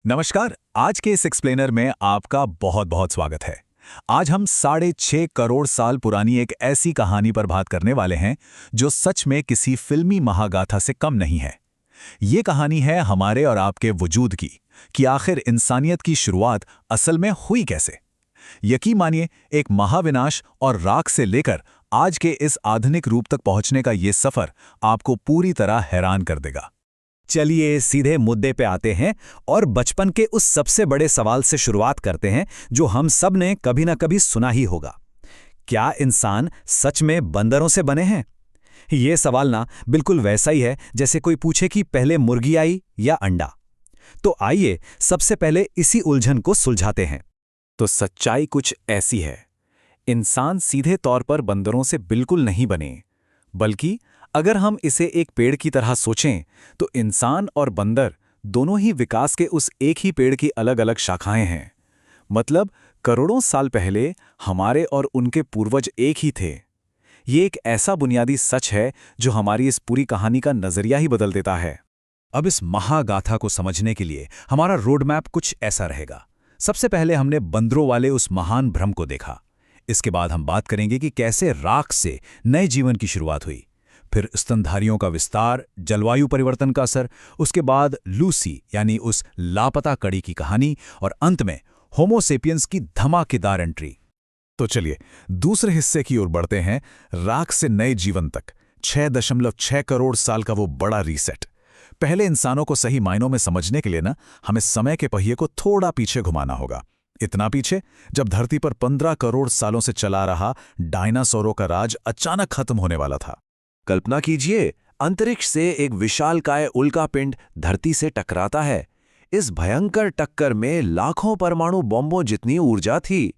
नमस्कार। आज के इस एक्सप्लेनर में आपका बहुत बहुत स्वागत है। आज हम 6.5 करोड़ साल पुरानी एक ऐसी कहानी पर बात करने वाले हैं जो सच में किसी फिल्मी महागाथा से कम नहीं है। ये कहानी है हमारे और आपके वजूद की, कि आखिर इंसानियत की शुरुआत असल में हुई कैसे। यकीन मानिए, एक महाविनाश और राख से लेकर आज के इस आधुनिक रूप तक पहुंचने का ये सफर आपको पूरी तरह हैरान कर देगा। चलिए सीधे मुद्दे पे आते हैं और बचपन के उस सबसे बड़े सवाल से शुरुआत करते हैं जो हम सब ने कभी ना कभी सुना ही होगा। क्या इंसान सच में बंदरों से बने हैं? ये सवाल ना बिल्कुल वैसा ही है जैसे कोई पूछे कि पहले मुर्गी आई या अंडा। तो आइए सबसे पहले इसी उलझन को सुलझाते हैं। तो सच्चाई कुछ ऐसी है, इंसान सीधे तौर पर बंदरों से बिल्कुल नहीं बने, बल्कि अगर हम इसे एक पेड़ की तरह सोचें तो इंसान और बंदर दोनों ही विकास के उस एक ही पेड़ की अलग अलग शाखाएं हैं। मतलब करोड़ों साल पहले हमारे और उनके पूर्वज एक ही थे। ये एक ऐसा बुनियादी सच है जो हमारी इस पूरी कहानी का नजरिया ही बदल देता है। अब इस महागाथा को समझने के लिए हमारा रोड मैप कुछ ऐसा रहेगा। सबसे पहले हमने बंदरों वाले उस महान भ्रम को देखा। इसके बाद हम बात करेंगे कि कैसे राख से नए जीवन की शुरुआत हुई, फिर स्तनधारियों का विस्तार, जलवायु परिवर्तन का असर, उसके बाद लूसी यानी उस लापता कड़ी की कहानी, और अंत में होमो सेपियंस की धमाकेदार एंट्री। तो चलिए दूसरे हिस्से की ओर बढ़ते हैं, राख से नए जीवन तक 6.6 करोड़ साल का वो बड़ा रीसेट। पहले इंसानों को सही मायनों में समझने के लिए ना हमें समय के पहिए को थोड़ा पीछे घुमाना होगा। इतना पीछे जब धरती पर 15 करोड़ सालों से चला रहा डायनासोरों का राज अचानक खत्म होने वाला था। कल्पना कीजिए, अंतरिक्ष से एक विशालकाय उल्कापिंड धरती से टकराता है। इस भयंकर टक्कर में लाखों परमाणु बॉम्बों जितनी ऊर्जा थी।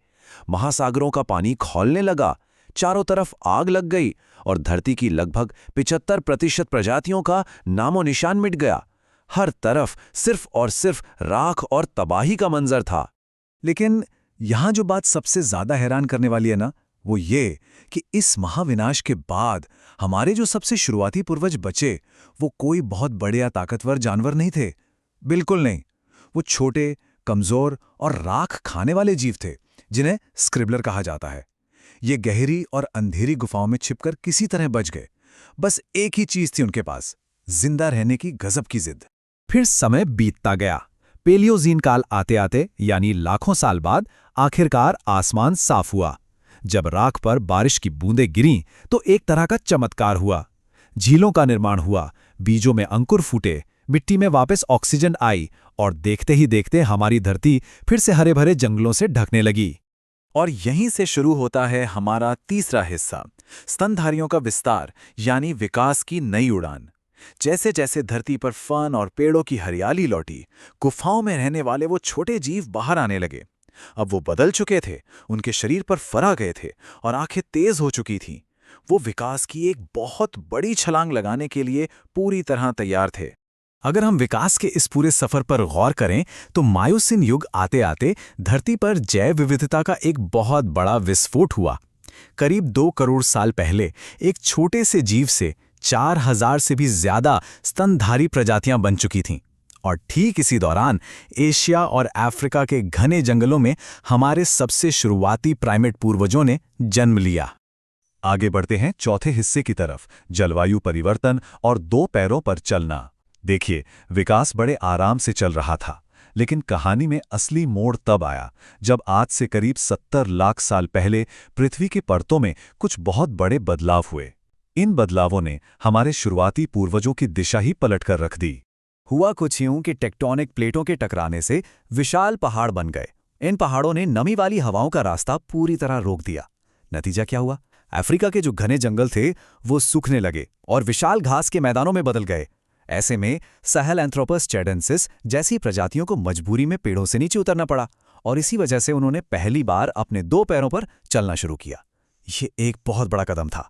महासागरों का पानी खौलने लगा, चारों तरफ आग लग गई और धरती की लगभग 75% प्रजातियों का नामो निशान मिट गया। हर तरफ सिर्फ और सिर्फ राख और तबाही का मंजर था। लेकिन यहां जो बात सबसे ज्यादा हैरान करने वाली है ना, वो ये कि इस महाविनाश के बाद हमारे जो सबसे शुरुआती पूर्वज बचे, वो कोई बहुत बड़े या ताकतवर जानवर नहीं थे। बिल्कुल नहीं। वो छोटे, कमजोर और राख खाने वाले जीव थे, जिन्हें स्क्रिबलर कहा जाता है। ये गहरी और अंधेरी गुफाओं में छिपकर किसी तरह बच गए। बस एक ही चीज थी उनके पास, जिंदा रहने की गजब की जिद। फिर समय बीतता गया। पेलियोजीन काल आते आते यानी लाखों साल बाद आखिरकार आसमान साफ हुआ। जब राख पर बारिश की बूंदें गिरीं तो एक तरह का चमत्कार हुआ। झीलों का निर्माण हुआ, बीजों में अंकुर फूटे, मिट्टी में वापस ऑक्सीजन आई और देखते ही देखते हमारी धरती फिर से हरे भरे जंगलों से ढकने लगी। और यहीं से शुरू होता है हमारा तीसरा हिस्सा, स्तनधारियों का विस्तार यानी विकास की नई उड़ान। जैसे जैसे धरती पर फन और पेड़ों की हरियाली लौटी, गुफाओं में रहने वाले वो छोटे जीव बाहर आने लगे। अब वो बदल चुके थे, उनके शरीर पर फर आ गए थे और आंखें तेज हो चुकी थीं। वो विकास की एक बहुत बड़ी छलांग लगाने के लिए पूरी तरह तैयार थे। अगर हम विकास के इस पूरे सफर पर गौर करें तो मायोसिन युग आते आते धरती पर जैव विविधता का एक बहुत बड़ा विस्फोट हुआ। करीब 2 करोड़ साल पहले एक छोटे से जीव से 4000 से भी ज्यादा स्तनधारी प्रजातियां बन चुकी थीं। और ठीक इसी दौरान एशिया और अफ्रीका के घने जंगलों में हमारे सबसे शुरुआती प्राइमेट पूर्वजों ने जन्म लिया। आगे बढ़ते हैं चौथे हिस्से की तरफ, जलवायु परिवर्तन और 2 पैरों पर चलना। देखिए, विकास बड़े आराम से चल रहा था, लेकिन कहानी में असली मोड़ तब आया जब आज से करीब 70 लाख साल पहले पृथ्वी की परतों में कुछ बहुत बड़े बदलाव हुए। इन बदलावों ने हमारे शुरुआती पूर्वजों की दिशा ही पलटकर रख दी। हुआ कुछ यूं कि टेक्टोनिक प्लेटों के टकराने से विशाल पहाड़ बन गए। इन पहाड़ों ने नमी वाली हवाओं का रास्ता पूरी तरह रोक दिया। नतीजा क्या हुआ? अफ्रीका के जो घने जंगल थे वो सूखने लगे और विशाल घास के मैदानों में बदल गए। ऐसे में सहेलैंथ्रोपस चैडेंसिस जैसी प्रजातियों को मजबूरी में पेड़ों से नीचे उतरना पड़ा और इसी वजह से उन्होंने पहली बार अपने 2 पैरों पर चलना शुरू किया। ये एक बहुत बड़ा कदम था।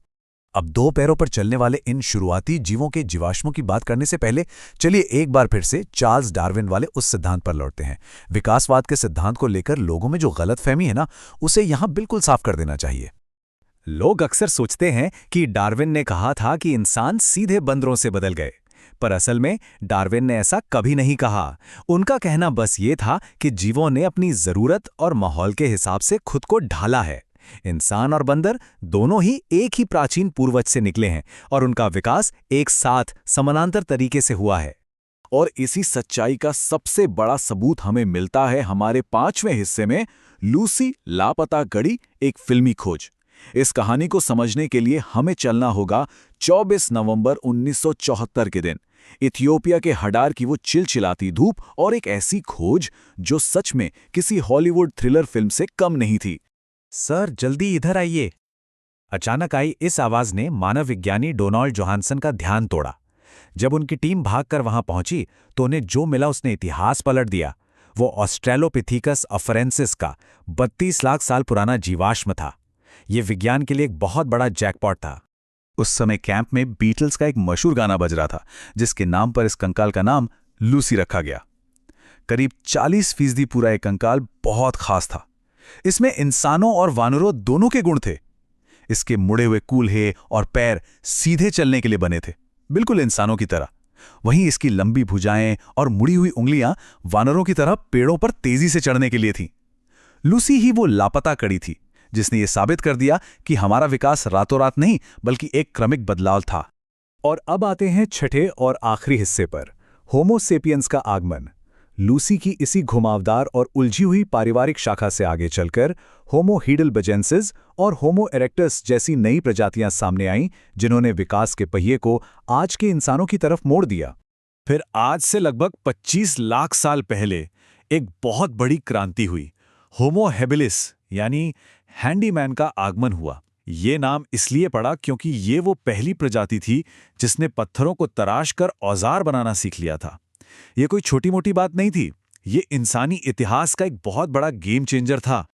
अब 2 पैरों पर चलने वाले इन शुरुआती जीवों के जीवाश्मों की बात करने से पहले चलिए एक बार फिर से चार्ल्स डार्विन वाले उस सिद्धांत पर लौटते हैं। विकासवाद के सिद्धांत को लेकर लोगों में जो गलतफहमी है ना, उसे यहां बिल्कुल साफ कर देना चाहिए। लोग अक्सर सोचते हैं कि डार्विन ने कहा था कि इंसान सीधे बंदरों से बदल गए। पर असल में डार्विन ने ऐसा कभी नहीं कहा। उनका कहना बस ये था कि जीवों ने अपनी ज़रूरत और माहौल के हिसाब से खुद को ढाला है। इंसान और बंदर दोनों ही एक ही प्राचीन पूर्वज से निकले हैं और उनका विकास एक साथ समानांतर तरीके से हुआ है। और इसी सच्चाई का सबसे बड़ा सबूत हमें मिलता है हमारे 5वें हिस्से में, लूसी लापता गड़ी, एक फिल्मी खोज। इस कहानी को समझने के लिए हमें चलना होगा 24 नवंबर 1974 के दिन, इथियोपिया के हडार की वो चिलचिलाती धूप और एक ऐसी खोज जो सच में किसी हॉलीवुड थ्रिलर फिल्म से कम नहीं थी। सर जल्दी इधर आइए। अचानक आई इस आवाज ने मानव विज्ञानी डोनाल्ड जोहानसन का ध्यान तोड़ा। जब उनकी टीम भागकर वहां पहुंची तो उन्हें जो मिला उसने इतिहास पलट दिया। वो ऑस्ट्रेलोपिथेकस अफरेंसिस का 32 लाख साल पुराना जीवाश्म था। ये विज्ञान के लिए एक बहुत बड़ा जैकपॉट था। उस समय कैंप में बीटल्स का एक मशहूर गाना बज रहा था, जिसके नाम पर इस कंकाल का नाम लूसी रखा गया। करीब 40% पूरा एक कंकाल बहुत खास था। इसमें इंसानों और वानरों दोनों के गुण थे। इसके मुड़े हुए कूल्हे और पैर सीधे चलने के लिए बने थे, बिल्कुल इंसानों की तरह। वहीं इसकी लंबी भुजाएं और मुड़ी हुई उंगलियां वानरों की तरह पेड़ों पर तेजी से चढ़ने के लिए थीं। लूसी ही वो लापता कड़ी थी जिसने ये साबित कर दिया कि हमारा विकास रातों रात नहीं बल्कि एक क्रमिक बदलाव था। और अब आते हैं छठे और आखिरी हिस्से पर, होमो सेपियंस का आगमन। लूसी की इसी घुमावदार और उलझी हुई पारिवारिक शाखा से आगे चलकर होमो heidelbergensis और होमो इरेक्टस जैसी नई प्रजातियां सामने आईं, जिन्होंने विकास के पहिए को आज के इंसानों की तरफ मोड़ दिया। फिर आज से लगभग 25 लाख साल पहले एक बहुत बड़ी क्रांति हुई। होमो हैबिलिस यानी हैंडीमैन का आगमन हुआ। ये नाम इसलिए पड़ा क्योंकि ये वो पहली प्रजाति थी जिसने पत्थरों को तराश कर औजार बनाना सीख लिया था। ये कोई छोटी मोटी बात नहीं थी, ये इंसानी इतिहास का एक बहुत बड़ा गेम चेंजर था।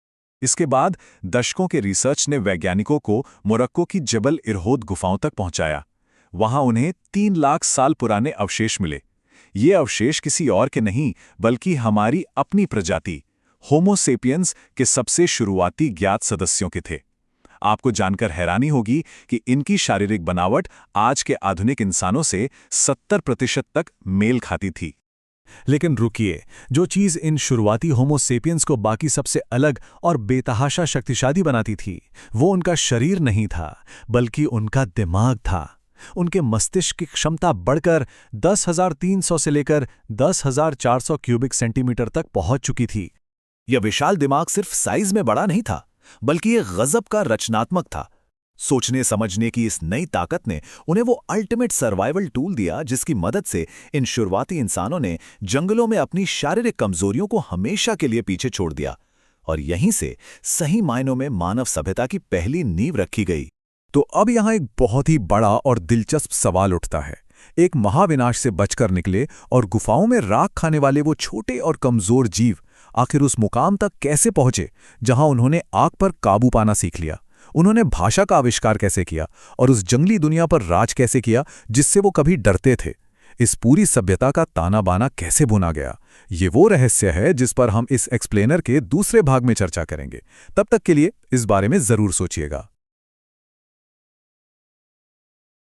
इसके बाद दशकों के रिसर्च ने वैज्ञानिकों को मोरक्को की जबल इरहोद गुफाओं तक पहुंचाया। वहां उन्हें 3 लाख साल पुराने अवशेष मिले। ये अवशेष किसी और के नहीं बल्कि हमारी अपनी प्रजाति होमो सेपियंस के सबसे शुरुआती ज्ञात सदस्यों के थे। आपको जानकर हैरानी होगी कि इनकी शारीरिक बनावट आज के आधुनिक इंसानों से 70% तक मेल खाती थी। लेकिन रुकिए, जो चीज़ इन शुरुआती होमो सेपियंस को बाकी सबसे अलग और बेतहाशा शक्तिशाली बनाती थी, वो उनका शरीर नहीं था बल्कि उनका दिमाग था। उनके मस्तिष्क की क्षमता बढ़कर 10,300 से लेकर 10,400 क्यूबिक सेंटीमीटर तक पहुंच चुकी थी। यह विशाल दिमाग सिर्फ साइज में बड़ा नहीं था बल्कि ये गजब का रचनात्मक था। सोचने समझने की इस नई ताकत ने उन्हें वो अल्टीमेट सर्वाइवल टूल दिया जिसकी मदद से इन शुरुआती इंसानों ने जंगलों में अपनी शारीरिक कमजोरियों को हमेशा के लिए पीछे छोड़ दिया और यहीं से सही मायनों में मानव सभ्यता की पहली नींव रखी गई। तो अब यहाँ एक बहुत ही बड़ा और दिलचस्प सवाल उठता है। एक महाविनाश से बचकर निकले और गुफाओं में राख खाने वाले वो छोटे और कमजोर जीव आखिर उस मुकाम तक कैसे पहुंचे जहां उन्होंने आग पर काबू पाना सीख लिया? उन्होंने भाषा का आविष्कार कैसे किया और उस जंगली दुनिया पर राज कैसे किया जिससे वो कभी डरते थे? इस पूरी सभ्यता का ताना बाना कैसे बुना गया? ये वो रहस्य है जिस पर हम इस एक्सप्लेनर के दूसरे भाग में चर्चा करेंगे। तब तक के लिए इस बारे में जरूर सोचिएगा।